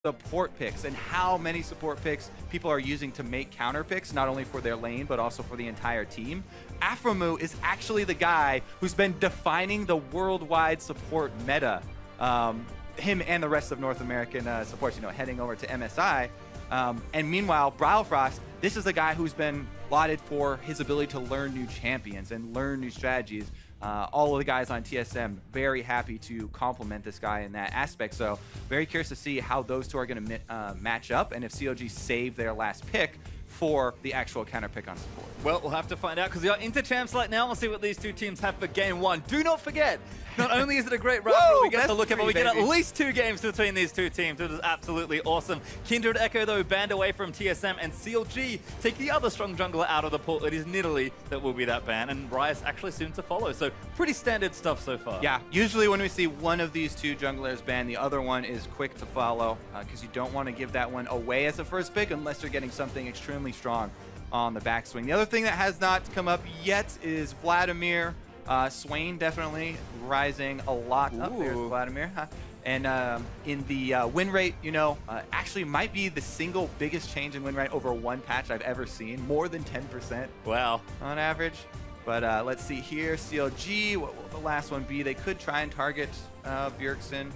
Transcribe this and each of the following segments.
support picks and how many support picks people are using to make counter picks, not only for their lane, but also for the entire team, Aphromoo is actually the guy who's been defining the worldwide support meta. Him and the rest of North American supports, heading over to MSI. And meanwhile, Browfrost, this is the guy who's been lauded for his ability to learn new champions and learn new strategies. All of the guys on TSM very happy to compliment this guy in that aspect. So very curious to see how those two are going to match up and if CLG save their last pick for the actual counter pick on support. Well, we'll have to find out because we are into champs right now. We'll see what these two teams have for game one. Do not forget, not only is it a great rivalry we get to look at, but we get at least 2 games between these two teams. It is absolutely awesome. Kindred Echo, though, banned away from TSM, and CLG take the other strong jungler out of the pool. It is Nidalee that will be that ban, and Riot actually soon to follow. So pretty standard stuff so far. Yeah, usually when we see one of these two junglers banned, the other one is quick to follow because you don't want to give that one away as a first pick unless you're getting something extremely strong on the backswing. The other thing that has not come up yet is Vladimir. Swain definitely rising a lot up there, Vladimir. And in the win rate, actually might be the single biggest change in win rate over one patch I've ever seen. More than 10%. Wow. On average. But let's see here. CLG, what will the last one be? They could try and target Bjergsen.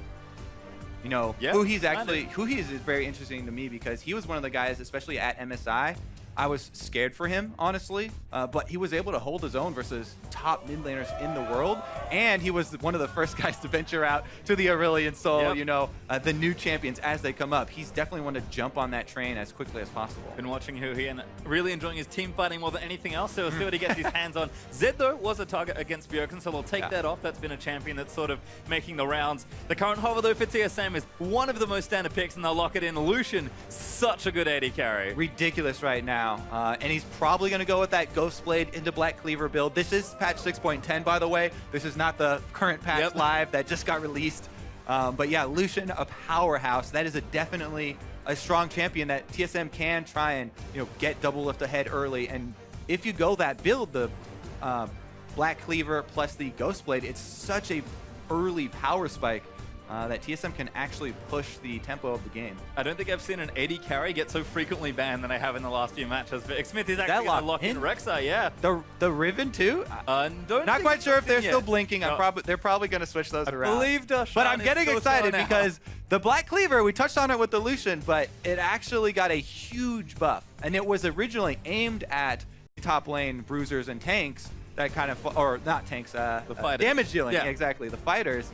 Who he is very interesting to me because he was one of the guys, especially at MSI, I was scared for him, honestly, but he was able to hold his own versus top mid laners in the world, and he was one of the first guys to venture out to the Aurelion Sol, the new champions as they come up. He's definitely one to jump on that train as quickly as possible. Been watching Huhi and really enjoying his team fighting more than anything else, so we'll see what he gets his hands on. Zed, though, was a target against Bjergsen, so we'll take that off. That's been a champion that's sort of making the rounds. The current hover, though, for TSM is one of the most standard picks, and they'll lock it in. Lucian, such a good AD carry. Ridiculous right now. And he's probably going to go with that Ghost Blade into Black Cleaver build. This is patch 6.10, by the way. This is not the current patch live that just got released. But yeah, Lucian, a powerhouse. That is definitely a strong champion that TSM can try and get double lift ahead early. And if you go that build, the Black Cleaver plus the Ghost Blade, it's such a early power spike that TSM can actually push the tempo of the game. I don't think I've seen an AD carry get so frequently banned than I have in the last few matches. But Smith is actually going to lock in Rek'Sai, yeah. The Riven too? Not quite sure if they're still blinking. They're probably going to switch those around. But I'm getting excited because the Black Cleaver, we touched on it with the Lucian, but it actually got a huge buff. And it was originally aimed at top lane bruisers and tanks that kind of, or not tanks, the damage dealing, exactly, the fighters.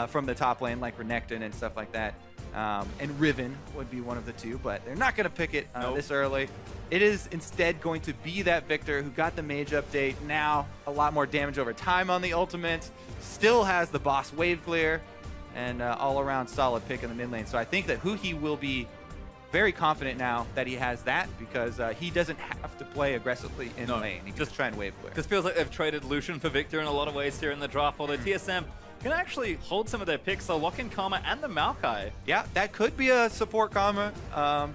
From the top lane, like Renekton and stuff like that. And Riven would be one of the two, but they're not going to pick it this early. It is instead going to be that Victor who got the mage update. Now, a lot more damage over time on the ultimate. Still has the boss wave clear and all-around solid pick in the mid lane. So I think that Huhi will be very confident now that he has that because he doesn't have to play aggressively in lane. He can just try and wave clear. This feels like they've traded Lucian for Victor in a lot of ways here in the draft, although TSM can actually hold some of their picks, so lock in Karma and the Maokai. Yeah, that could be a support Karma,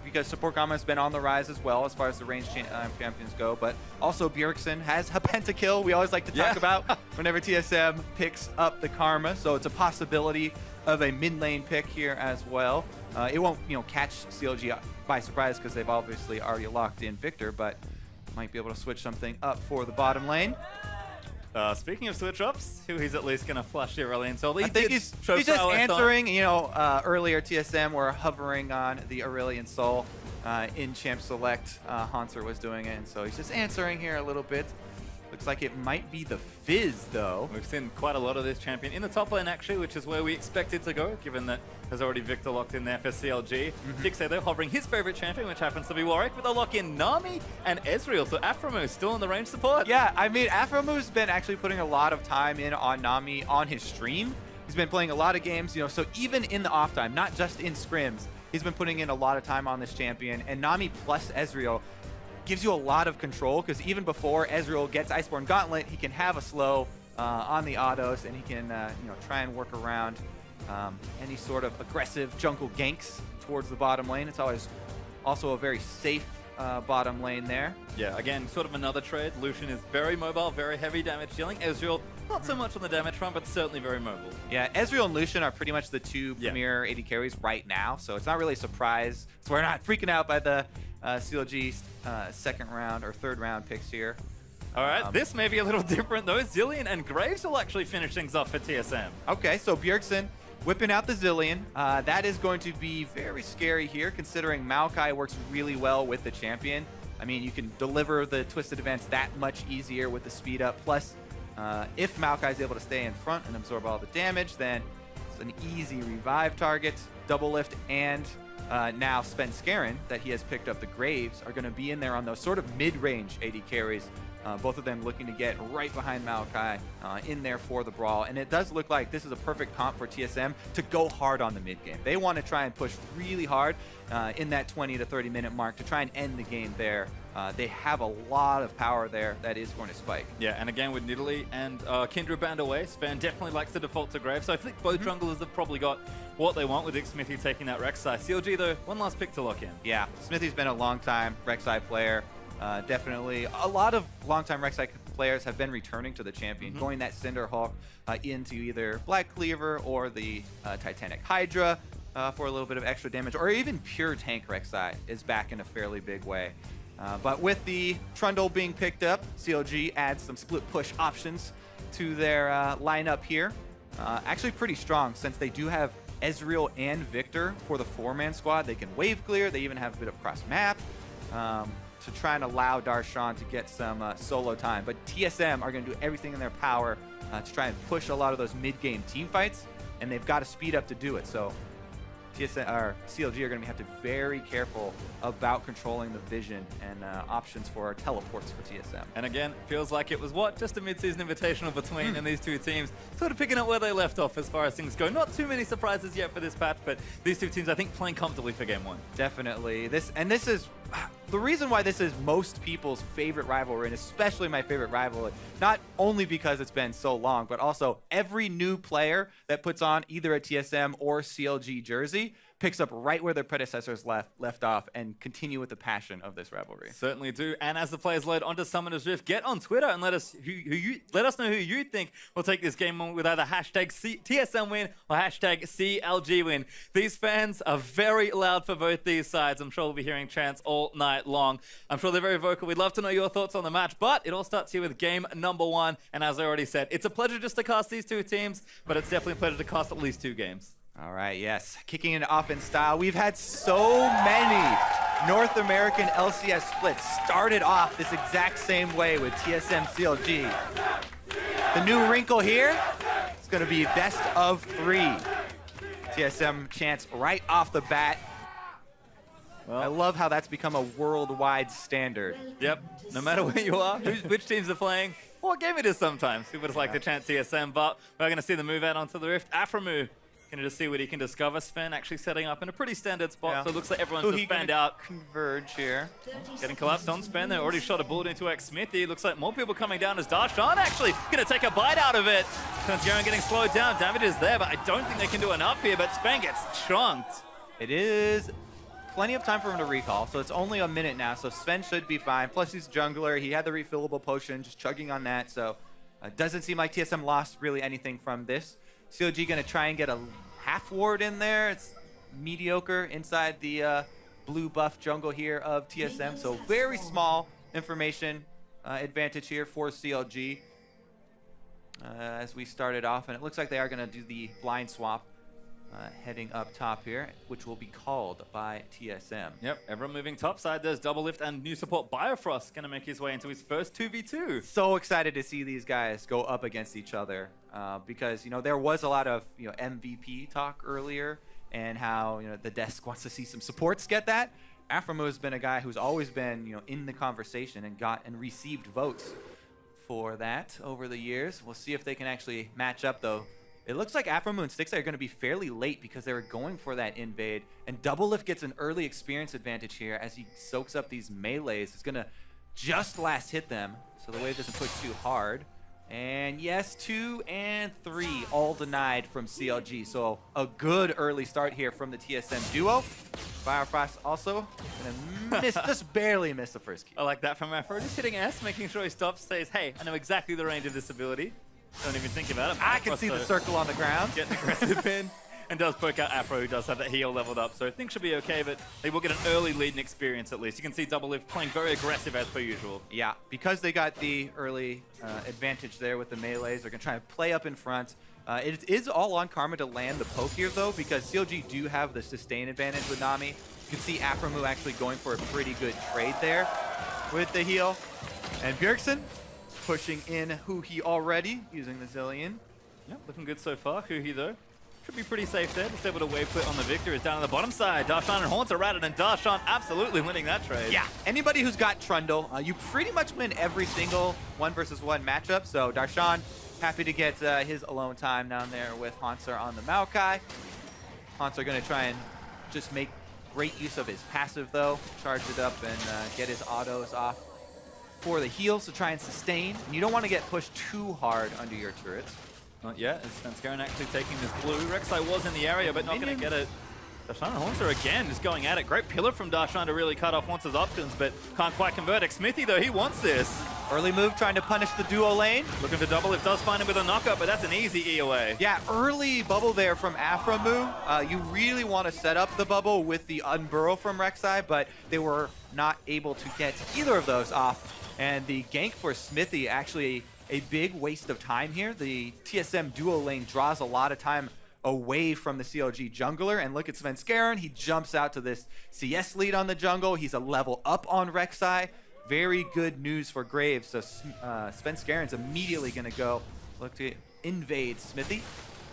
because support Karma has been on the rise as well as far as the range champions go, but also Bjergsen has a pentakill we always like to talk about whenever TSM picks up the Karma, so it's a possibility of a mid lane pick here as well. It won't catch CLG by surprise because they've obviously already locked in Victor, but might be able to switch something up for the bottom lane. Speaking of switch ups, he's at least going to flush the Aurelion Sol. I think he's just answering. Earlier TSM were hovering on the Aurelion Sol in Champ Select. Hanser was doing it, and so he's just answering here a little bit. Looks like it might be the Fizz, though. We've seen quite a lot of this champion in the top lane, actually, which is where we expect it to go, given that there's already Victor locked in there for CLG. Dixie, though, hovering his favorite champion, which happens to be Warwick, with a lock in Nami and Ezreal. So Aphromoo still in the range support. Yeah, I mean, Aphromoo's been actually putting a lot of time in on Nami on his stream. He's been playing a lot of games, so even in the off time, not just in scrims, he's been putting in a lot of time on this champion. And Nami plus Ezreal gives you a lot of control because even before Ezreal gets Iceborne Gauntlet, he can have a slow on the autos and he can try and work around any sort of aggressive jungle ganks towards the bottom lane. It's always also a very safe bottom lane there. Yeah, again, sort of another trade. Lucian is very mobile, very heavy damage dealing. Ezreal Not so much on the damage front, but certainly very mobile. Yeah, Ezreal and Lucian are pretty much the two premier AD carries right now, so it's not really a surprise. So we're not freaking out by the CLG second round or third round picks here. All right, this may be a little different though. Zillion and Graves will actually finish things off for TSM. Okay, so Bjergsen whipping out the Zillion. That is going to be very scary here, considering Maokai works really well with the champion. I mean, you can deliver the Twisted Advance that much easier with the speed up. Plus, if Maokai is able to stay in front and absorb all the damage, then it's an easy revive target. Double Lift and now Svenskeren, that he has picked up the Graves, are going to be in there on those sort of mid-range AD carries. Both of them looking to get right behind Maokai in there for the brawl. And it does look like this is a perfect comp for TSM to go hard on the mid game. They want to try and push really hard in that 20 to 30 minute mark to try and end the game there. They have a lot of power there that is going to spike. Yeah, and again with Nidalee and Kindred banned away, Sven definitely likes to default to Graves. So I think both junglers have probably got what they want with Smithy taking that Rek'Sai. CLG though, one last pick to lock in. Yeah, Smithy's been a long time Rek'Sai player. Definitely a lot of longtime Rek'Sai players have been returning to the champion, going that Cinderhawk into either Black Cleaver or the Titanic Hydra for a little bit of extra damage, or even pure tank Rek'Sai is back in a fairly big way. But with the Trundle being picked up, CLG adds some split push options to their lineup here. Actually pretty strong, since they do have Ezreal and Victor for the 4-man squad. They can wave clear, they even have a bit of cross map. To try and allow Darshan to get some solo time. But TSM are going to do everything in their power to try and push a lot of those mid-game team fights, and they've got to speed up to do it. So TSM or CLG are going to have to be very careful about controlling the vision and options for teleports for TSM. And again, feels like it was just a mid-season invitational between and these two teams, sort of picking up where they left off as far as things go. Not too many surprises yet for this patch, but these two teams I think playing comfortably for game one. Definitely. This is the reason why this is most people's favorite rivalry, and especially my favorite rivalry, not only because it's been so long, but also every new player that puts on either a TSM or CLG jersey picks up right where their predecessors left off and continue with the passion of this rivalry. Certainly do. And as the players load onto Summoner's Rift, get on Twitter and let us know who you think will take this game on with either hashtag TSM win or hashtag CLG win. These fans are very loud for both these sides. I'm sure we'll be hearing chants all night long. I'm sure they're very vocal. We'd love to know your thoughts on the match, but it all starts here with game number one. And as I already said, it's a pleasure just to cast these two teams, but it's definitely a pleasure to cast at least 2 games. All right, yes. Kicking it off in style. We've had so many North American LCS splits started off this exact same way with TSM CLG. The new wrinkle here is going to be best of 3. TSM chance right off the bat. Well, I love how that's become a worldwide standard. Yep. No matter where you are, which teams are playing, what game it is sometimes. People just like to chant TSM, but we're going to see the move out onto the Rift. Aphromoo going to just see what he can discover. Sven actually setting up in a pretty standard spot, so it looks like everyone's just fanned out. Converge here. Getting collapsed on Sven. They already shot a bullet into Smithy. Looks like more people coming down as Darshan actually going to take a bite out of it. Svenskeren getting slowed down. Damage is there, but I don't think they can do enough here, but Sven gets chunked. It is plenty of time for him to recall, so it's only a minute now, so Sven should be fine. Plus he's jungler. He had the refillable potion, just chugging on that, so it doesn't seem like TSM lost really anything from this. CLG going to try and get a half ward in there. It's mediocre inside the blue buff jungle here of TSM, so very small information advantage here for CLG as we started off, and it looks like they are going to do the blind swap heading up top here, which will be called by TSM. Yep, everyone moving topside. There's Double Lift and new support Biofrost going to make his way into his first 2v2. So excited to see these guys go up against each other because, you know, there was a lot of, you know, MVP talk earlier and how, you know, the desk wants to see some supports get that. Aphromoo has been a guy who's always been, you know, in the conversation and got and received votes for that over the years. We'll see if they can actually match up, though. It looks like Aphromoo and Stixxay are going to be fairly late because they were going for that invade. And Double Lift gets an early experience advantage here as he soaks up these melees. It's going to just last hit them, so the wave doesn't push too hard. And yes, 2 and 3 all denied from CLG. So a good early start here from the TSM duo. Biofrost also going to just barely miss the first key. I like that from Afro. Just hitting S, making sure he stops, says, hey, I know exactly the range of this ability. Don't even think about it. I can see the circle on the ground. Getting aggressive in. And does poke out Afro, who does have that heal leveled up. So things should be okay, but they will get an early lead and experience at least. You can see Double playing very aggressive as per usual. Yeah, because they got the early advantage there with the melees, they're going to try and play up in front. It is all on Karma to land the poke here, though, because CLG do have the sustain advantage with Nami. You can see Aframu actually going for a pretty good trade there with the heal. And Bjergsen pushing in Huhi already, using the Zillion. Yep, looking good so far. Huhi, though, should be pretty safe there. Just able to wave quit on the victor. Is down on the bottom side. Darshan and Haunts are at it, and Darshan absolutely winning that trade. Yeah, anybody who's got Trundle, you pretty much win every single 1-versus-1 matchup. So Darshan, happy to get his alone time down there with Haunts on the Maokai. Haunts are going to try and just make great use of his passive, though. Charge it up and get his autos off for the heals to try and sustain. And you don't want to get pushed too hard under your turrets. Not yet. It's Svenskeren actually taking this blue. Rek'Sai was in the area, but not going to get it. Darshan and Haunts again just going at it. Great pillar from Darshan to really cut off Haunts' options, but can't quite convert. Smithy, though, he wants this. Early move trying to punish the duo lane. Looking for Double. It does find him with a knockup, but that's an easy E away. Yeah, early bubble there from Aframu. You really want to set up the bubble with the unburrow from Rek'Sai, but they were not able to get either of those off. And the gank for Smithy actually a big waste of time here. The TSM duo lane draws a lot of time away from the CLG jungler, and look at Svenskeren. He jumps out to this CS lead on the jungle. He's a level up on Rek'Sai. Very good news for Graves. So Svenskeren's immediately going to go look to invade Smithy.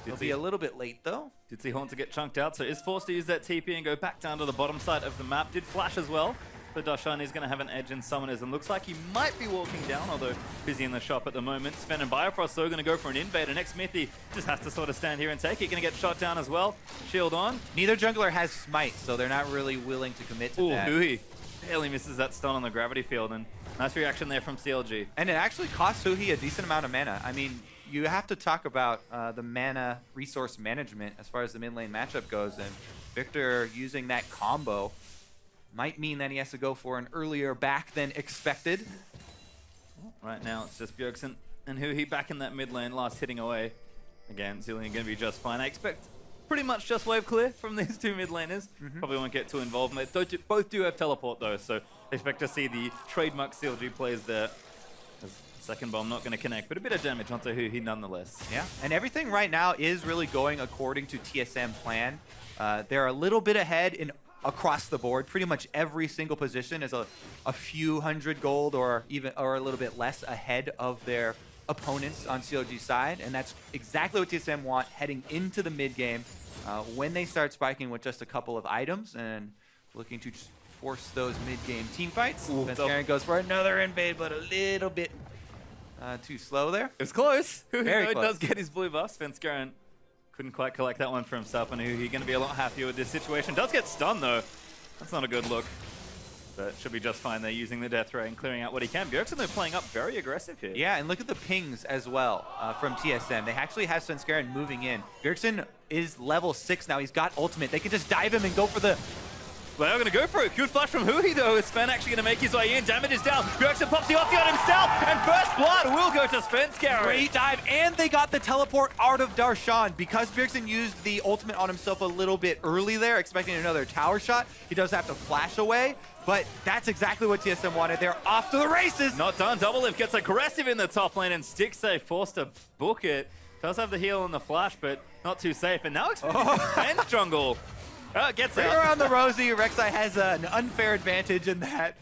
He'll be a little bit late, though. Did see Haunts get chunked out, so is forced to use that TP and go back down to the bottom side of the map. Did flash as well. So Darshan is going to have an edge in summoners, and looks like he might be walking down, although busy in the shop at the moment. Sven and Bifrost are going to go for an invade, and next Smithy just has to sort of stand here and take it. Going to get shot down as well. Shield on. Neither jungler has smite, so they're not really willing to commit to that. Huhi barely misses that stun on the gravity field, and nice reaction there from CLG. And it actually costs Huhi a decent amount of mana. I mean, you have to talk about the mana resource management as far as the mid lane matchup goes, and Victor using that combo might mean that he has to go for an earlier back than expected. Right now, it's just Bjergsen and Huhi back in that mid lane, last hitting away. Again, Zillion going to be just fine. I expect pretty much just wave clear from these two mid laners. Probably won't get too involved. Both do have teleport, though, so expect to see the trademark CLG plays there. Second bomb not going to connect, but a bit of damage onto Huhi nonetheless. Yeah, and everything right now is really going according to TSM plan. They're a little bit ahead in across the board. Pretty much every single position is a few hundred gold or a little bit less ahead of their opponents on CLG side, and that's exactly what TSM want heading into the mid game when they start spiking with just a couple of items and looking to force those mid game team fights. Svenskeren goes for another invade, but a little bit too slow there. It's close. Very close. Does get his blue buff. Svenskeren couldn't quite collect that one for himself, and he's going to be a lot happier with this situation. Does get stunned, though. That's not a good look. But should be just fine. They're using the death ray and clearing out what he can. Bjergsen, they're playing up very aggressive here. Yeah, and look at the pings as well from TSM. They actually have Svenskeren moving in. Bjergsen is level 6 now. He's got ultimate. They can just dive him and go for the... Well, they're going to go for it. Good flash from Huhi, though. Is Sven actually going to make his way in? Damage is down. Bjergsen pops the ulti on himself, and first blood will go to Svenskeren. Great dive, and they got the teleport out of Darshan. Because Bjergsen used the ultimate on himself a little bit early there, expecting another tower shot, he does have to flash away, but that's exactly what TSM wanted. They're off to the races. Not done. Doublelift gets aggressive in the top lane, and Stixay forced to book it. Does have the heal and the flash, but not too safe. And now expecting jungle. Gets Bring out. around the Rosie. Rek'Sai has an unfair advantage in that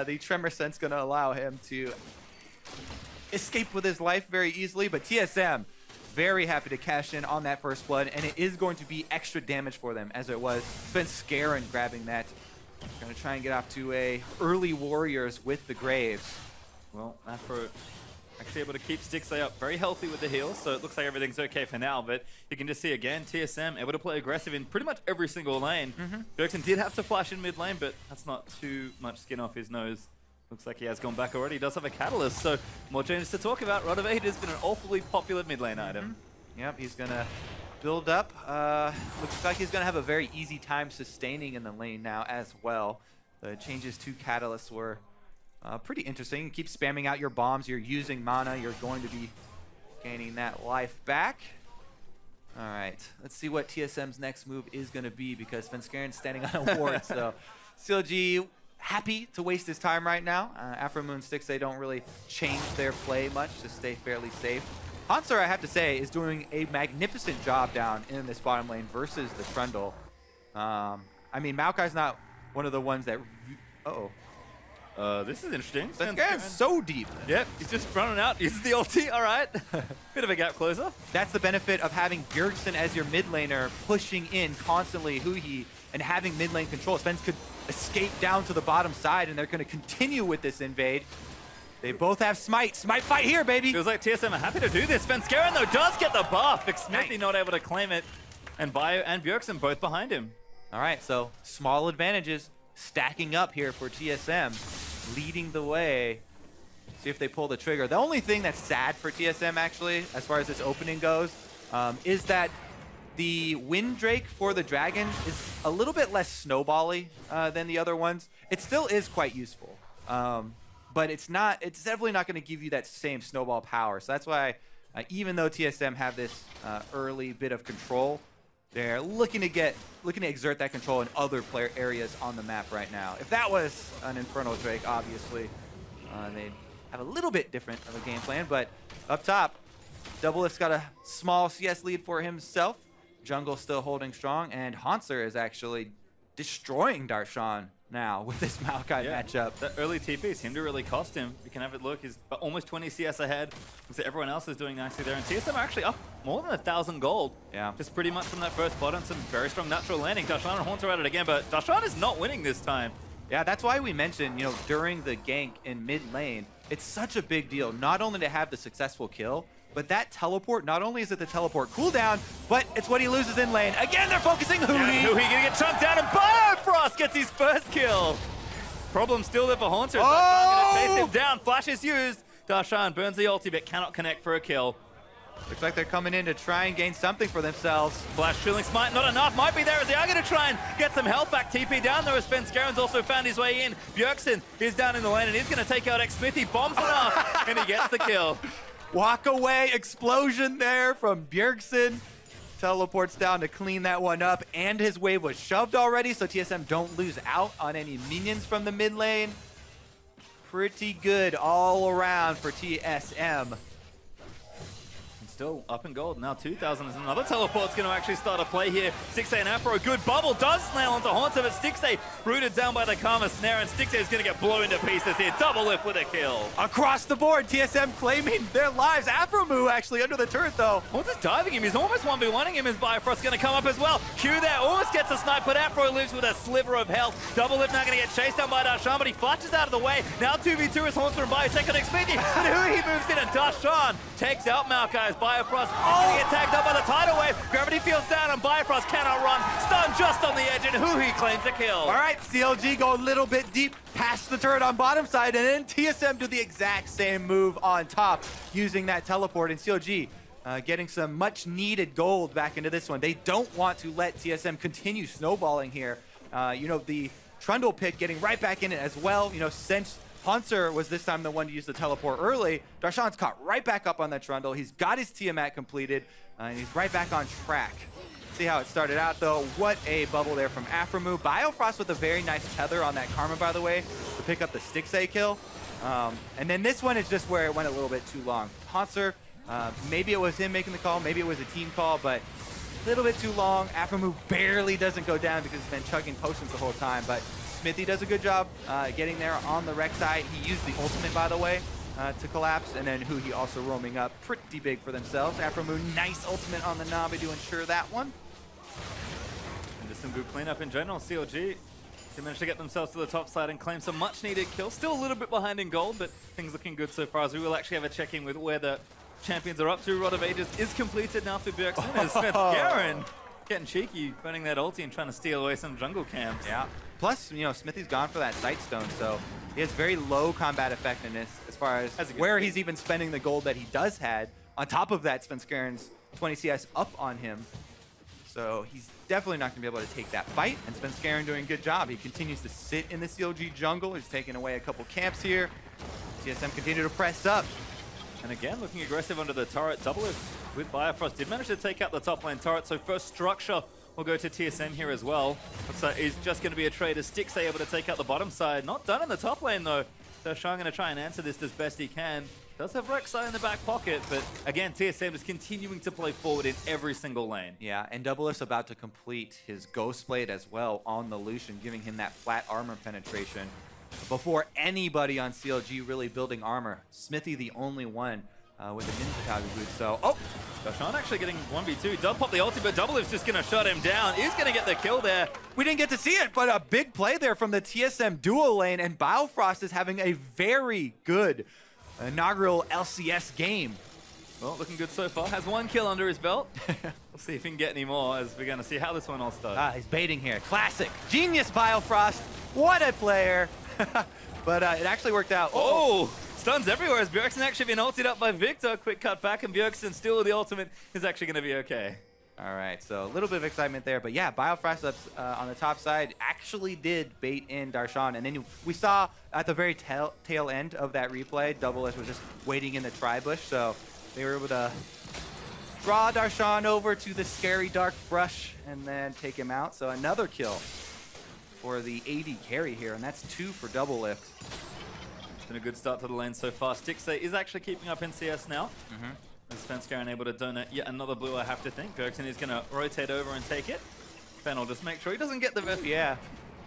the Tremor Sense going to allow him to escape with his life very easily. But TSM, very happy to cash in on that first blood, and it is going to be extra damage for them, as it was Svenskeren grabbing that. Going to try and get off to a early Warriors with the Graves. Well, Afro actually able to keep Stixay up very healthy with the heals, so it looks like everything's okay for now, but you can just see again, TSM able to play aggressive in pretty much every single lane. Bjergsen did have to flash in mid lane, but that's not too much skin off his nose. Looks like he has gone back already. He does have a catalyst, so more changes to talk about. Rod of Aid has been an awfully popular mid lane item. Yep, he's going to build up. Looks like he's going to have a very easy time sustaining in the lane now as well. The changes to catalysts were pretty interesting. Keep spamming out your bombs. You're using mana. You're going to be Gaining that life back. All right, let's see what TSM's next move is going to be because Svenskaren's standing on a ward. So CLG happy to waste his time right now. Afromoon Sticks, they don't really change their play much to stay fairly safe. Hanser, I have to say, is doing a magnificent job down in this bottom lane versus the Trundle. I mean, Maokai's not one of the ones that... This is interesting. Svenskaren's so deep. Yep, he's just running out. Uses the ulti, all right. Bit of a gap closer. That's the benefit of having Bjergsen as your mid laner, pushing in constantly Huhi, and having mid lane control. Svensk could escape down to the bottom side, and they're going to continue with this invade. They both have Smite. Smite fight here, baby. Feels like TSM are happy to do this. Svenskaren, though, does get the buff. Smithy not able to claim it. And Bio and Bjergsen both behind him. All right, so small advantages stacking up here for TSM, leading the way. See if they pull the trigger. The only thing that's sad for TSM, actually, as far as this opening goes, is that the Wind Drake for the Dragon is a little bit less snowbally than the other ones. It still is quite useful, but it's definitely not going to give you that same snowball power. So that's why, even though TSM have this early bit of control, they're looking to exert that control in other player areas on the map right now. If that was an Infernal Drake, obviously, they'd have a little bit different of a game plan. But up top, Doublelift's got a small CS lead for himself. Jungle still holding strong, and Hanser is actually destroying Darshan now with this Maokai matchup. That early TP seemed to really cost him. You can have it look, he's almost 20 CS ahead. So everyone else is doing nicely there, and TSM are actually up more than 1,000 gold. Yeah. Just pretty much from that first spot on some very strong natural landing. Darshan and Haunter at it again, but Darshan is not winning this time. Yeah, that's why we mentioned, during the gank in mid lane, it's such a big deal, not only to have the successful kill, but that teleport, not only is it the teleport cooldown, but it's what he loses in lane. Again, they're focusing Huhi. Yeah, Huhi gonna get chunked down, and Biofrost gets his first kill. Problem still there for Haunter. Darshan gonna chase him down. Flash is used. Darshan burns the ulti, but cannot connect for a kill. Looks like they're coming in to try and gain something for themselves. Flash shielding Smite, not enough. Might be there as they are going to try and get some health back. TP down there as Svenskaren's also found his way in. Bjergsen is down in the lane and he's going to take out Smithy. Bombs enough, and he gets the kill. Walk away explosion there from Bjergsen. Teleports down to clean that one up, and his wave was shoved already, so TSM don't lose out on any minions from the mid lane. Pretty good all around for TSM. Still up in gold. Now 2,000 is another teleport's going to actually start a play here. Stixxay and Afro, a good bubble, does snail onto Haunter, but Stixxay rooted down by the Karma Snare, and Stixxay is going to get blown to pieces here. Doublelift with a kill. Across the board, TSM claiming their lives. Afromoo actually under the turret, though. Haunter's diving him. He's almost 1v1ing him. His Bifrost going to come up as well. Q there, almost gets a snipe, but Afro lives with a sliver of health. Doublelift now going to get chased down by Darshan, but he flashes out of the way. Now 2v2 is Haunter and Bio take on Xfinity, but Huhi moves in, and Darshan takes out Maokai's Bifrost. He gets tagged up by the tidal wave. Gravity fields down, and Bifrost cannot run. Stunned just on the edge, and Huhi claims a kill. All right, CLG go a little bit deep past the turret on bottom side, and then TSM do the exact same move on top, using that teleport, and CLG getting some much needed gold back into this one. They don't want to let TSM continue snowballing here. The Trundle pick getting right back in it as well. Since Hanser was this time the one to use the teleport early, Darshan's caught right back up on that Trundle. He's got his Tiamat completed, and he's right back on track. See how it started out, though. What a bubble there from Afromoo. Biofrost with a very nice tether on that Karma, by the way, to pick up the Stixxay kill. And then this one is just where it went a little bit too long. Hanser, maybe it was him making the call, maybe it was a team call, but a little bit too long. Afromoo barely doesn't go down because he's been chugging potions the whole time, but Smithy does a good job getting there on the wreck side. He used the ultimate, by the way, to collapse, and then Huhi also roaming up pretty big for themselves. Afromoo, nice ultimate on the Navi to ensure that one. And just some good cleanup in general. CLG, they managed to get themselves to the top side and claim some much needed kills. Still a little bit behind in gold, but things looking good so far, as we will actually have a check-in with where the champions are up to. Rod of Ages is completed now for Bjergsen. As Svenskaren getting cheeky, burning that ulti and trying to steal away some jungle camps. Yeah. Plus, Smithy's gone for that Sight Stone, so he has very low combat effectiveness as far as where he's even spending the gold that he does had. On top of that, Svenskaren's 20 CS up on him. So he's definitely not going to be able to take that fight, and Svenskaren doing a good job. He continues to sit in the CLG jungle. He's taking away a couple camps here. TSM continue to press up. And again, looking aggressive under the turret. Double with Bifrost did manage to take out the top lane turret, so first structure will go to TSM here as well. Looks like it's just going to be a trade as Styx able to take out the bottom side. Not done in the top lane though. Darshan going to try and answer this as best he can. Does have Rek'Sai in the back pocket, but again, TSM is continuing to play forward in every single lane. Yeah, and Doublelift's about to complete his Ghost Blade as well on the Lucian, giving him that flat armor penetration. Before anybody on CLG really building armor, Smithy the only one with a Ninja Tabi boot. So, Darshan actually getting 1v2. Does pop the ulti, but Doublelift's just going to shut him down. He's going to get the kill there. We didn't get to see it, but a big play there from the TSM duo lane, and Biofrost is having a very good inaugural LCS game. Well, looking good so far. Has 1 kill under his belt. We'll see if he can get any more as we're going to see how this one all starts. He's baiting here. Classic. Genius Biofrost. What a player. But it actually worked out. Oh, stuns everywhere as Bjergsen actually been ulted up by Victor. Quick cut back, and Bjergsen still with the ultimate is actually going to be okay. All right, so a little bit of excitement there. But yeah, Biofrost up on the top side actually did bait in Darshan. And then we saw at the very tail end of that replay, Doublelift was just waiting in the tri-bush. So they were able to draw Darshan over to the scary dark brush and then take him out. So another kill for the AD carry here, and that's 2 for Doublelift. It's been a good start to the lane so far. Styx is actually keeping up in CS now. As Svenskeren able to donate yet another blue, I have to think. Bjergsen is going to rotate over and take it. Fen will just make sure he doesn't get the vest. Yeah.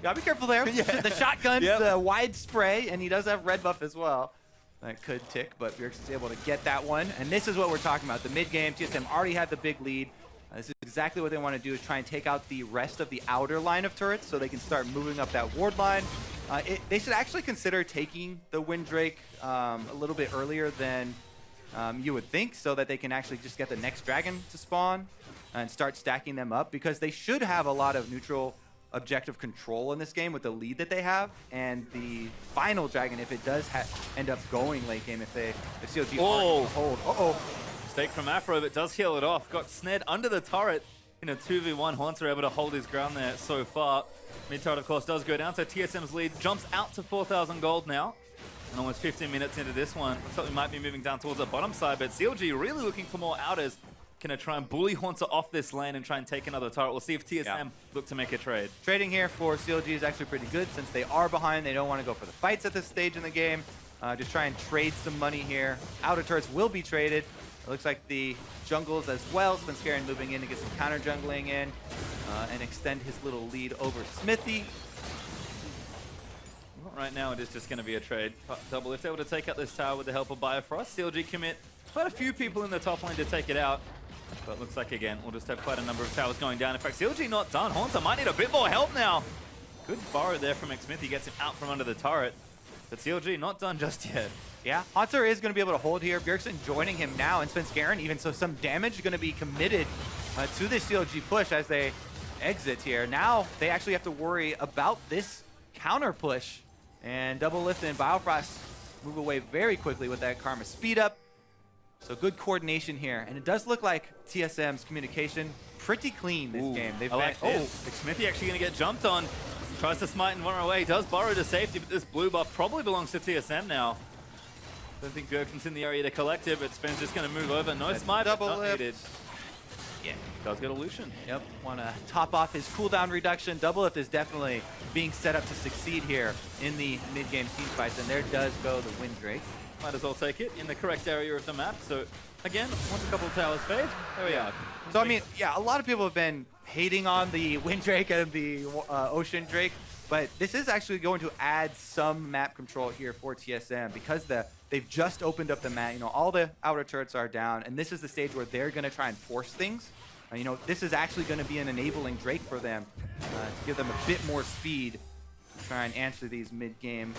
Gotta be careful there. The shotgun, the wide spray, and he does have red buff as well. That could tick, but Bjergsen's able to get that one. And this is what we're talking about. The mid-game, TSM already had the big lead. This is exactly what they want to do, is try and take out the rest of the outer line of turrets so they can start moving up that ward line. They should actually consider taking the Windrake a little bit earlier than you would think, so that they can actually just get the next dragon to spawn and start stacking them up, because they should have a lot of neutral objective control in this game with the lead that they have. And the final dragon, if it does end up going late game, if CLG hold. Mistake from Afro, but does heal it off. Got snared under the turret in a 2v1. Haunter able to hold his ground there so far. Mid turret, of course, does go down, so TSM's lead jumps out to 4,000 gold now. And almost 15 minutes into this one, looks like we might be moving down towards the bottom side, but CLG really looking for more outers. Gonna try and bully Haunter off this lane and try and take another turret. We'll see if TSM look to make a trade. Trading here for CLG is actually pretty good since they are behind. They don't want to go for the fights at this stage in the game. Just try and trade some money here. Outer turrets will be traded. It looks like the jungles as well. Svenskeren moving in to get some counter jungling in and extend his little lead over Smithy. Right now it is just going to be a trade. Doublelift able to take out this tower with the help of Biofrost. CLG commit quite a few people in the top lane to take it out. But it looks like, again, we'll just have quite a number of towers going down. In fact, CLG not done. Haunter might need a bit more help now. Good borrow there from Xmith. He gets him out from under the turret. But CLG not done just yet. Yeah, Haunter is going to be able to hold here. Bjergsen joining him now, and Svenskeren even, so some damage going to be committed to this CLG push as they exit here. Now they actually have to worry about this counter push, and Doublelift and Biofrost move away very quickly with that Karma speed up. So good coordination here, and it does look like TSM's communication pretty clean this game. They've Smithy actually going to get jumped on. Tries to smite and run away. Does borrow to safety, but this blue buff probably belongs to TSM now. Don't think Bjergsen's in the area to collect it, but Spen's just going to move over. No smite, but not needed. Yeah, does get a Lucian. Yep, want to top off his cooldown reduction. Doublelift is definitely being set up to succeed here in the mid-game team fights, and there does go the Windrake. Might as well take it in the correct area of the map. So again, once a couple of towers fade, there we are. So I mean, yeah, a lot of people have been hating on the Windrake and the Ocean Drake, but this is actually going to add some map control here for TSM because they've just opened up the map. You know, all the outer turrets are down, and this is the stage where they're going to try and force things. You know, this is actually going to be an enabling Drake for them to give them a bit more speed to try and answer these mid-game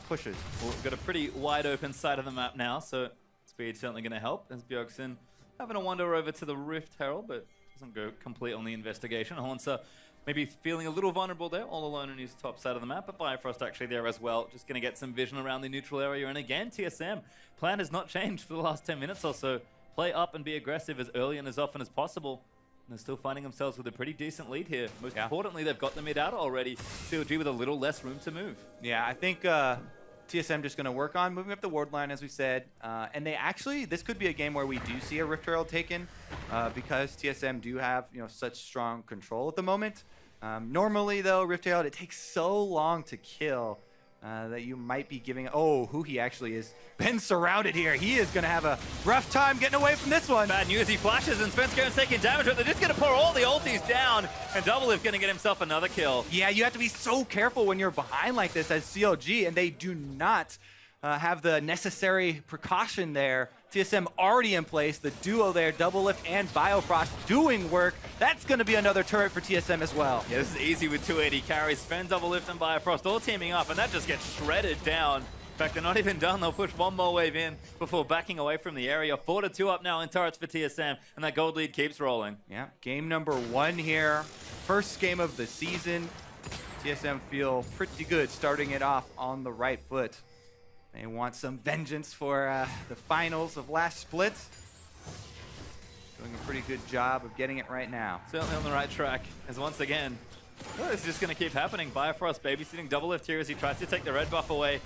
pushes. Well, we've got a pretty wide open side of the map now, so speed's certainly going to help. As Bjergsen having a wander over to the Rift Herald, but doesn't go complete on the investigation. Haunter maybe feeling a little vulnerable there, all alone on his top side of the map, but Bifrost actually there as well. Just going to get some vision around the neutral area. And again, TSM, plan has not changed for the last 10 minutes or so. Play up and be aggressive as early and as often as possible. And they're still finding themselves with a pretty decent lead here. Most importantly, they've got the mid out already. CLG with a little less room to move. Yeah, I think TSM just going to work on moving up the ward line, as we said. And they actually, this could be a game where we do see a Rift Herald taken because TSM do have, such strong control at the moment. Normally, though, Rift Herald, it takes so long to kill that you might be giving... Oh, who he actually is. Been surrounded here. He is going to have a rough time getting away from this one. Bad news, he flashes and Spencer's taking damage, but they're just going to pour all the ultis down, and Doublelift going to get himself another kill. Yeah, you have to be so careful when you're behind like this as CLG, and they do not have the necessary precaution there. TSM already in place, the duo there, Doublelift and Biofrost doing work. That's going to be another turret for TSM as well. Yeah, this is easy with 280 carries. Sven, Doublelift, and Biofrost all teaming up, and that just gets shredded down. In fact, they're not even done. They'll push one more wave in before backing away from the area. 4-2 up now in turrets for TSM, and that gold lead keeps rolling. Yeah, game number 1 here. First game of the season. TSM feel pretty good starting it off on the right foot. They want some vengeance for the finals of last split. Doing a pretty good job of getting it right now. Certainly on the right track, as once again, this is just going to keep happening. Biofrost babysitting Doublelift here as he tries to take the red buff away.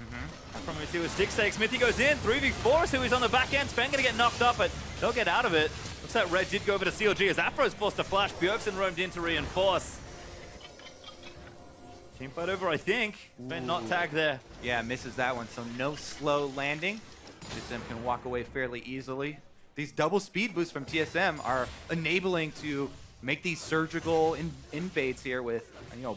From we see with Stick Smithy goes in, 3v4, so he's on the back end. Sven going to get knocked up, but they'll get out of it. Looks like red did go over to CLG as Afro's forced to flash. Bjergsen roamed in to reinforce. Team fight over, I think. Sven not tagged there. Yeah, misses that one, so no slow landing. TSM can walk away fairly easily. These double speed boosts from TSM are enabling to make these surgical invades here with,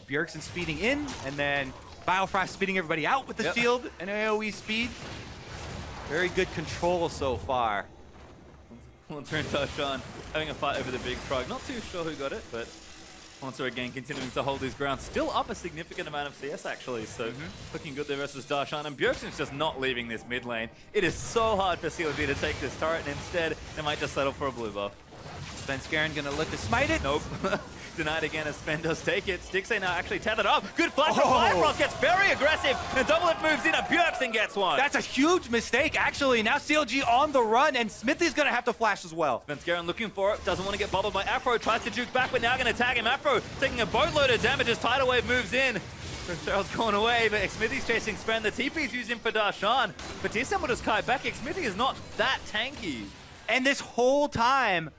Bjergsen speeding in, and then Biofrost speeding everybody out with the shield and AoE speed. Very good control so far. Haunter and Darshan having a fight over the big frog. Not too sure who got it, but Haunter again continuing to hold his ground. Still up a significant amount of CS actually, so looking good there versus Darshan. And Bjergsen's just not leaving this mid lane. It is so hard for CLG to take this turret, and instead they might just settle for a blue buff. Spencer gonna look to smite it. Nope. Denied again as Sven does take it. Stixay now actually tethered up. Good flash from Biofrost, gets very aggressive, and Doublelift moves in, and Bjergsen gets one. That's a huge mistake, actually. Now CLG on the run, and Smithy's gonna have to flash as well. Spencer looking for it, doesn't want to get bubbled by Afro, tries to juke back, but now gonna tag him. Afro taking a boatload of damage as Tidal Wave moves in. Cheryl's going away, but Smithy's chasing Sven. The TP's using for Darshan, but TSM will just kite back. Smithy is not that tanky. And this whole time,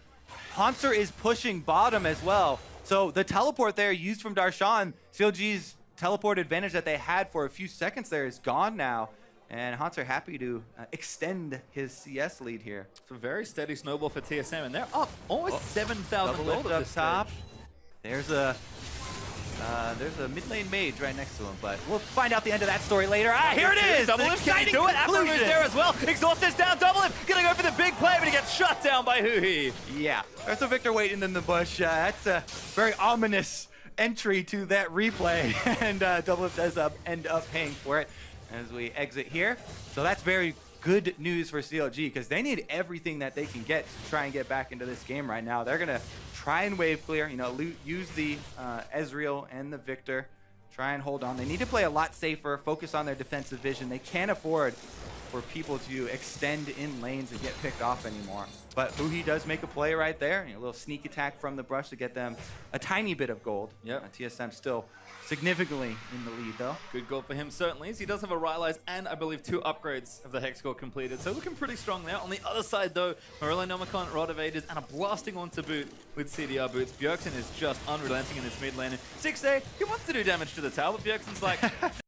Haunter is pushing bottom as well. So the teleport there used from Darshan, CLG's teleport advantage that they had for a few seconds there is gone now. And Haunter happy to extend his CS lead here. It's a very steady snowball for TSM, and they're up almost 7,000 gold at this top. stage. There's a mid lane mage right next to him, but we'll find out the end of that story later. Here it is! Doublelift, can he do it? Afro is there as well. Exhaust is down. Doublelift gonna go for the big play, but he gets shut down by Huhi. Yeah, there's a Victor waiting in the bush. That's a very ominous entry to that replay, and Doublelift does end up paying for it as we exit here. So that's very good news for CLG because they need everything that they can get to try and get back into this game right now. They're gonna try and wave clear, use the Ezreal and the Victor, try and hold on. They need to play a lot safer, focus on their defensive vision. They can't afford for people to extend in lanes and get picked off anymore. But Huhi does make a play right there, a little sneak attack from the brush to get them a tiny bit of gold. TSM still significantly in the lead though. Good goal for him certainly. He does have a Rylai's and I believe 2 upgrades of the Hex Core completed. So looking pretty strong there. On the other side though, Morello Nomicon, Rod of Ages, and a blasting onto boot with CDR boots. Bjergsen is just unrelenting in this mid lane. And Stixay, he wants to do damage to the tower, but Bjergsen's like,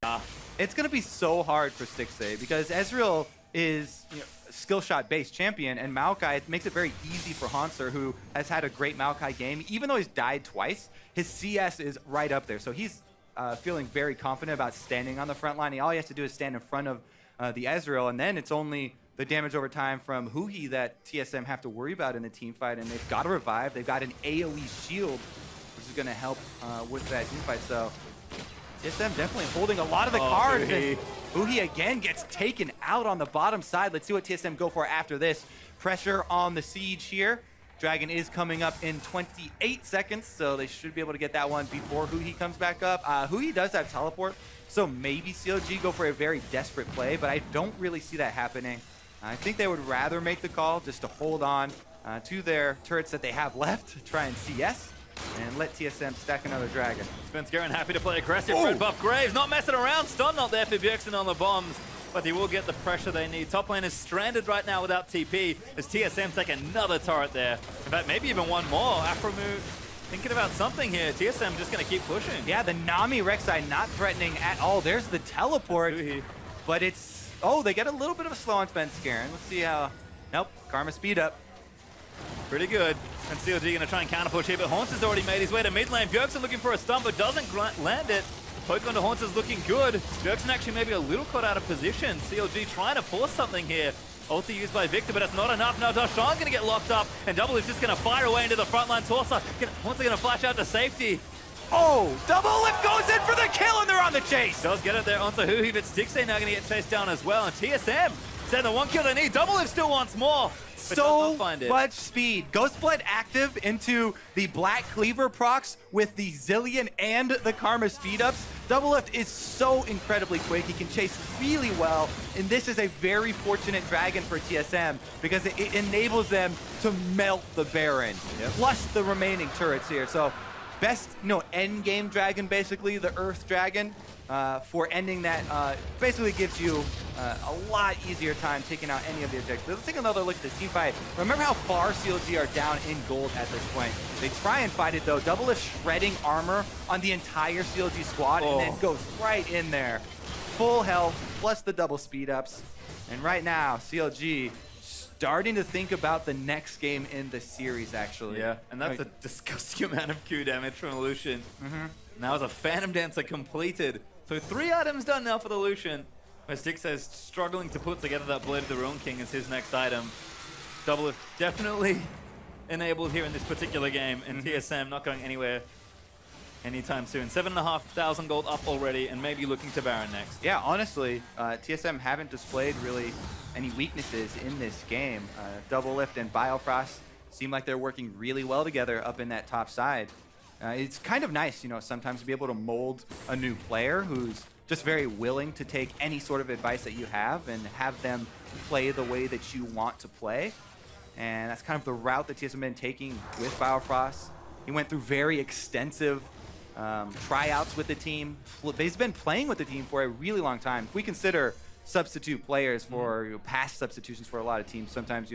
nah. It's gonna be so hard for Stixay because Ezreal is skill shot based champion, and Maokai makes it very easy for Haunter, who has had a great Maokai game. Even though he's died twice, his CS is right up there. So he's feeling very confident about standing on the front line. All he has to do is stand in front of the Ezreal, and then it's only the damage over time from Huhi that TSM have to worry about in the team fight, and they've got a revive. They've got an AoE shield, which is going to help with that team fight. So TSM definitely holding a lot of the cards. Huhi again gets taken out on the bottom side. Let's see what TSM go for after this. Pressure on the siege here. Dragon is coming up in 28 seconds, so they should be able to get that one before Huhi comes back up. Huhi does have teleport, so maybe CLG go for a very desperate play, but I don't really see that happening. I think they would rather make the call just to hold on to their turrets that they have left to try and CS and let TSM stack another Dragon. Spencer happy to play aggressive. Red buff Graves, not messing around. Stun not there for Bjergsen on the bombs. but they will get the pressure they need. Top lane is stranded right now without TP as TSM take another turret there. In fact, maybe even one more. Afromu thinking about something here. TSM just going to keep pushing. Yeah, the Nami Rek'Sai not threatening at all. There's the teleport, but it's... Oh, they get a little bit of a slow on spend Scarin. Let's see how... Nope, Karma speed up. Pretty good. And CLG going to try and counter push here, but Haunts has already made his way to mid lane. Bjergsen looking for a stun, but doesn't land it. Poke onto Haunts is looking good. Bjergsen actually maybe a little caught out of position. CLG trying to force something here. Ulti used by Victor, but it's not enough. Now Darshan's going to get locked up, and Double is just going to fire away into the front line. Torsa, Haunts are going to flash out to safety. Oh, Double Lift goes in for the kill, and they're on the chase. Does get it there onto Huhi, but Stixay now going to get chased down as well. And TSM said the one kill they need. Double Lift still wants more. So much speed. Ghostblood active into the Black Cleaver procs with the Zillion and the Karma speed ups. Double Lift is so incredibly quick. He can chase really well. And this is a very fortunate dragon for TSM because it enables them to melt the Baron, plus the remaining turrets here. So best, end game dragon, basically, the Earth Dragon. For ending that, basically gives you a lot easier time taking out any of the objectives. Let's take another look at this team fight. Remember how far CLG are down in gold at this point. They try and fight it though. Double Lift shredding armor on the entire CLG squad and then goes right in there. Full health, plus the double speed ups. And right now, CLG starting to think about the next game in the series, actually. Yeah, and that's a disgusting amount of Q damage from Lucian. Now is a Phantom Dancer completed. So 3 items done now for the Lucian. Where Stixay is struggling to put together that Blade of the Ruin King as his next item. Double Lift definitely enabled here in this particular game, and TSM not going anywhere anytime soon. 7,500 gold up already, and maybe looking to Baron next. Yeah, honestly, TSM haven't displayed really any weaknesses in this game. Double Lift and Biofrost seem like they're working really well together up in that top side. It's kind of nice, sometimes to be able to mold a new player who's just very willing to take any sort of advice that you have and have them play the way that you want to play. And that's kind of the route that TSM been taking with Biofrost. He went through very extensive tryouts with the team. They've been playing with the team for a really long time. If we consider substitute players for past substitutions for a lot of teams, sometimes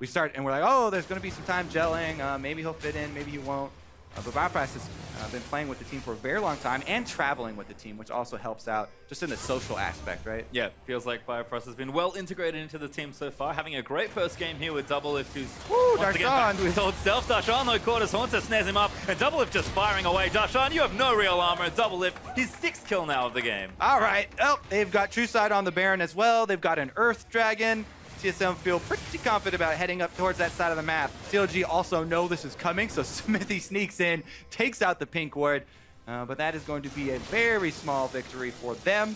we start and we're like, oh, there's going to be some time gelling. Maybe he'll fit in, maybe he won't. But Biofrost has been playing with the team for a very long time and traveling with the team, which also helps out just in the social aspect, right? Yeah, feels like Biofrost has been well integrated into the team so far, having a great first game here with Double Lift, who's once again back to his old self. Darshan, though, caught his Haunter, snares him up, and Double Lift just firing away. Darshan, you have no real armor. Double Lift, his 6th kill now of the game. All right. Oh, they've got True Sight on the Baron as well. They've got an Earth Dragon. TSM feel pretty confident about heading up towards that side of the map. CLG also know this is coming, so Smithy sneaks in, takes out the pink ward, but that is going to be a very small victory for them.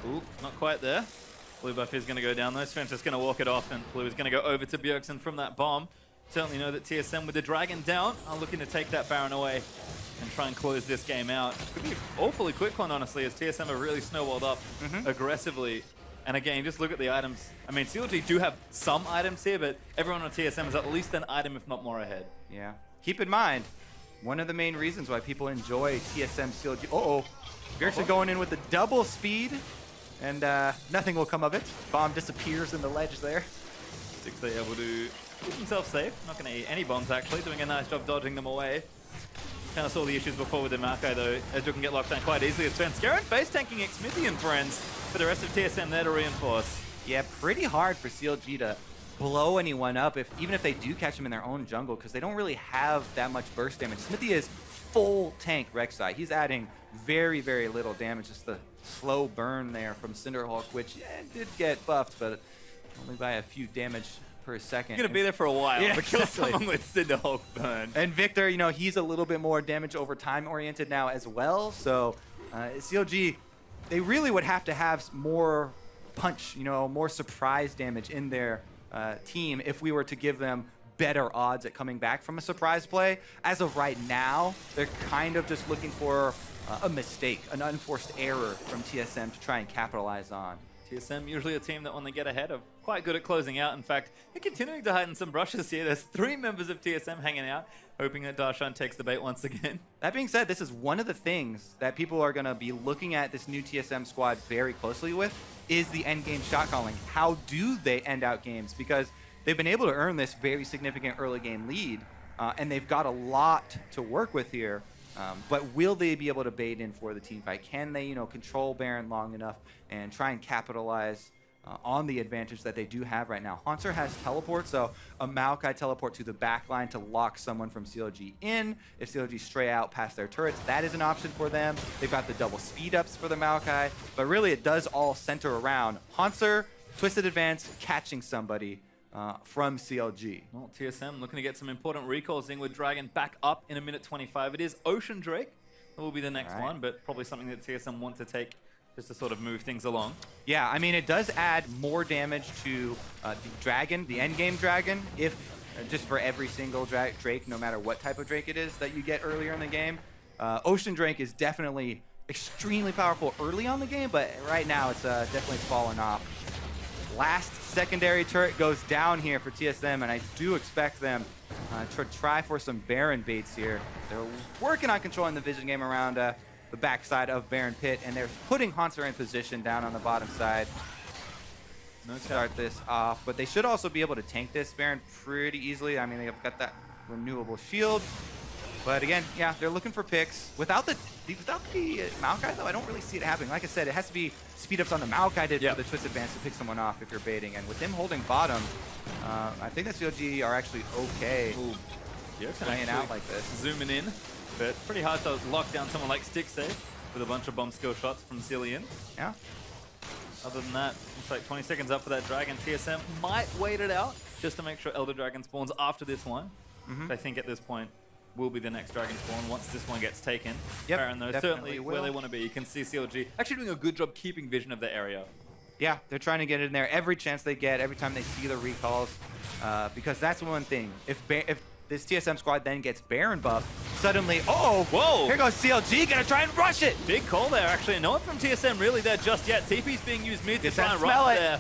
Ooh, not quite there. Blue buff is going to go down though. Sven's just going to walk it off, and Blue is going to go over to Bjergsen from that bomb. Certainly know that TSM with the Dragon down are looking to take that Baron away and try and close this game out. Could be an awfully quick one, honestly, as TSM have really snowballed up aggressively. And again, just look at the items. I mean, CLG do have some items here, but everyone on TSM is at least an item, if not more, ahead. Yeah. Keep in mind, one of the main reasons why people enjoy TSM CLG. Uh-oh. Bjergsen going in with the double speed, and nothing will come of it. Bomb disappears in the ledge there. Stixay able to keep himself safe. Not going to eat any bombs, actually. Doing a nice job dodging them away. Kind of saw the issues before with the Makai, though. Ezreal can get locked down quite easily. It's Sven Scarin face tanking Xmithy and friends for the rest of TSM there to reinforce. Yeah, pretty hard for CLG to blow anyone up, even if they do catch him in their own jungle, because they don't really have that much burst damage. Smithy is full tank Rek'Sai. He's adding very, very little damage. Just the slow burn there from Cinderhulk, which did get buffed, but only by a few damage per second. He's going to be there for a while, yeah, but kill someone with Cinderhulk burn. And Victor, he's a little bit more damage over time oriented now as well. So CLG, they really would have to have more punch, more surprise damage in their team if we were to give them better odds at coming back from a surprise play. As of right now, they're kind of just looking for a mistake, an unforced error from TSM to try and capitalize on. TSM usually a team that when they get ahead are quite good at closing out. In fact, they're continuing to hide in some brushes here. There's 3 members of TSM hanging out. hoping that Darshan takes the bait once again. That being said, this is one of the things that people are going to be looking at this new TSM squad very closely with, is the end game shot calling. How do they end out games? Because they've been able to earn this very significant early game lead, and they've got a lot to work with here. But will they be able to bait in for the team fight? Can they, control Baron long enough and try and capitalize on the advantage that they do have right now? Haunter has teleport, so a Maokai teleport to the back line to lock someone from CLG in. If CLG stray out past their turrets, that is an option for them. They've got the double speed ups for the Maokai, but really it does all center around Haunter, Twisted Advance, catching somebody from CLG. Well, TSM looking to get some important recalls in with Dragon back up in a minute 25. It is Ocean Drake that will be the next one, but probably something that TSM want to take just to sort of move things along. Yeah, I mean, it does add more damage to the Dragon, the endgame Dragon, if just for every single Drake, no matter what type of Drake it is that you get earlier in the game. Ocean Drake is definitely extremely powerful early on the game, but right now it's definitely fallen off. Last secondary turret goes down here for TSM, and I do expect them to try for some Baron baits here. They're working on controlling the vision game around the backside of Baron Pit, and they're putting Haunter in position down on the bottom side. Start this off, but they should also be able to tank this Baron pretty easily. I mean, they've got that renewable shield, but again, yeah, they're looking for picks. Without the Maokai, though, I don't really see it happening. Like I said, it has to be speed ups on the Maokai for the Twist Advance to pick someone off if you're baiting, and with them holding bottom, I think that CLG are actually okay playing out like this. Zooming in. But pretty hard to lock down someone like Stick Safe with a bunch of bomb skill shots from Cillian. Yeah. Other than that, looks like 20 seconds up for that Dragon. TSM might wait it out just to make sure Elder Dragon spawns after this one. I think at this point will be the next Dragon spawn once this one gets taken. Baron, though, certainly where they want to be. You can see CLG actually doing a good job keeping vision of the area. Yeah, they're trying to get in there every chance they get, every time they see the recalls, because that's one thing. If this TSM squad then gets Baron buff, suddenly, whoa, here goes CLG, gonna try and rush it. Big call there, actually. No one from TSM really there just yet. TP's being used mid to try and rush there.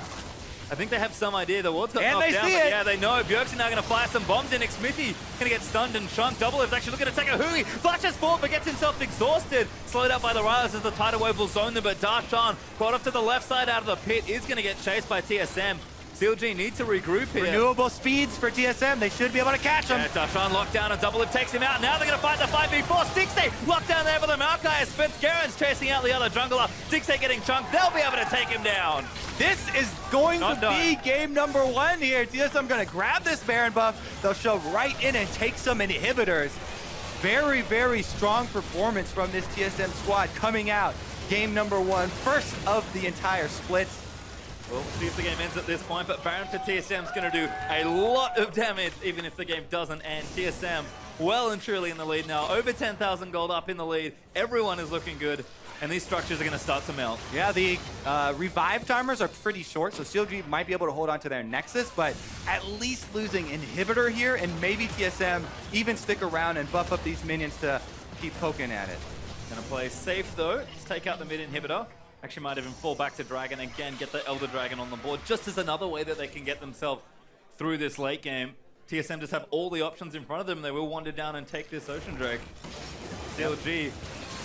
I think they have some idea. The ward's got knocked down, but yeah, they know. Bjergsen now going to fire some bombs in. Smithy going to get stunned and chunked. Double is actually looking to take a Hui. Flashes forward, but gets himself exhausted. Slowed out by the Rilers as the tidal wave will zone them, but Darshan, brought off to the left side out of the pit, is going to get chased by TSM. CLG need to regroup here. Renewable speeds for TSM. They should be able to catch him. Yeah, Darshan locked down and Double Lift takes him out. Now they're going to fight the 5v4. Stixay locked down there for the Maokai. Spence Garen's chasing out the other jungler. Stixay getting chunked. They'll be able to take him down. This is going to be game number one here. TSM going to grab this Baron buff. They'll show right in and take some inhibitors. Very, very strong performance from this TSM squad coming out. Game number one, first of the entire splits. We'll see if the game ends at this point, but Baron for TSM is going to do a lot of damage, even if the game doesn't end. TSM well and truly in the lead now. Over 10,000 gold up in the lead. Everyone is looking good, and these structures are going to start to melt. Yeah, the revive timers are pretty short, so CLG might be able to hold on to their Nexus, but at least losing Inhibitor here, and maybe TSM even stick around and buff up these minions to keep poking at it. Going to play safe, though. Just take out the mid Inhibitor. Actually might even fall back to Dragon again, get the Elder Dragon on the board, just as another way that they can get themselves through this late game. TSM just have all the options in front of them. They will wander down and take this Ocean Drake. CLG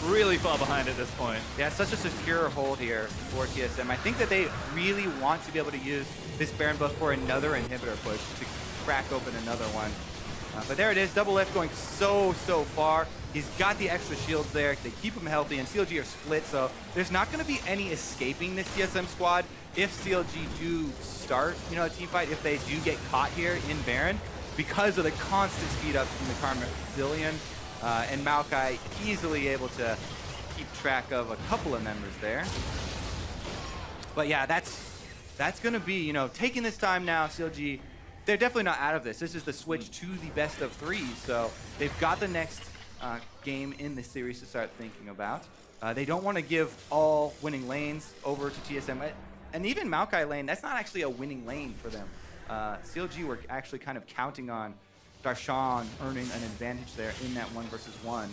really far behind at this point. Yeah, such a secure hold here for TSM. I think that they really want to be able to use this Baron buff for another Inhibitor push to crack open another one. But there it is, Double F going so far. He's got the extra shields there. They keep him healthy, and CLG are split, so there's not going to be any escaping this TSM squad if CLG do start, a team fight, if they do get caught here in Baron, because of the constant speed ups from the Karma Zillion, and Maokai easily able to keep track of a couple of members there. But yeah, that's going to be, taking this time now, CLG, they're definitely not out of this. This is the switch to the best of three, so they've got the next game in this series to start thinking about. They don't want to give all winning lanes over to TSM. And even Maokai lane, that's not actually a winning lane for them. CLG were actually kind of counting on Darshan earning an advantage there in that 1 versus 1.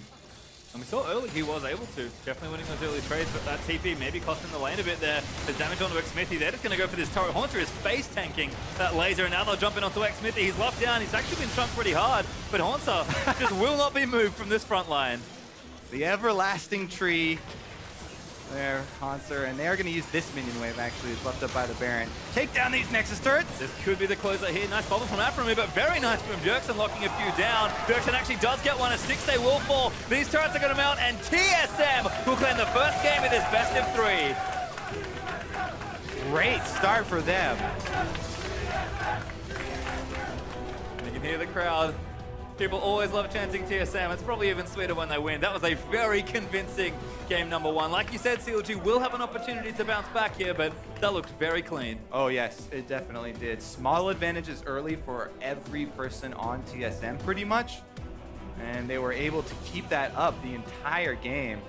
And we saw early he was able to. Definitely winning those early trades, but that TP maybe costing the lane a bit there. There's damage onto Xmithy. They're just going to go for this turret. Haunter is face tanking that laser, and now they'll jump in onto Xmithy. He's locked down. He's actually been chunked pretty hard, but Haunter just will not be moved from this front line. The everlasting tree there, Haunter, and they're going to use this minion wave, actually, is left up by the Baron. Take down these Nexus turrets! This could be the closer here. Nice bubble from Aframi, but very nice from Bjergsen locking a few down. Bjergsen actually does get one. As sticks they will fall. These turrets are going to mount, and TSM will claim the first game of this best of 3. Great start for them. You can hear the crowd. People always love chanting TSM. It's probably even sweeter when they win. That was a very convincing game number 1. Like you said, CLG will have an opportunity to bounce back here, but that looked very clean. Oh yes, it definitely did. Small advantages early for every person on TSM pretty much. And they were able to keep that up the entire game.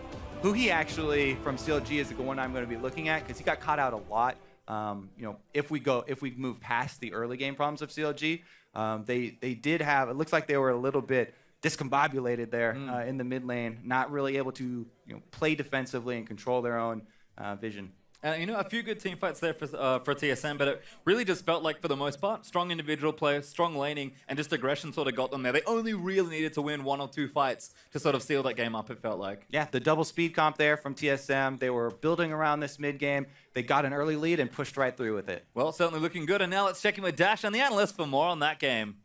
Huhi actually from CLG is the one I'm going to be looking at because he got caught out a lot. You know, if we move past the early game problems of CLG, they did have, it looks like they were a little bit discombobulated there in the mid lane, not really able to play defensively and control their own vision. You know, a few good team fights there for TSM, but it really just felt like, for the most part, strong individual play, strong laning, and just aggression sort of got them there. They only really needed to win 1 or 2 fights to sort of seal that game up, it felt like. Yeah, the double speed comp there from TSM. They were building around this mid game. They got an early lead and pushed right through with it. Well, certainly looking good. And now let's check in with Dash and the analyst for more on that game.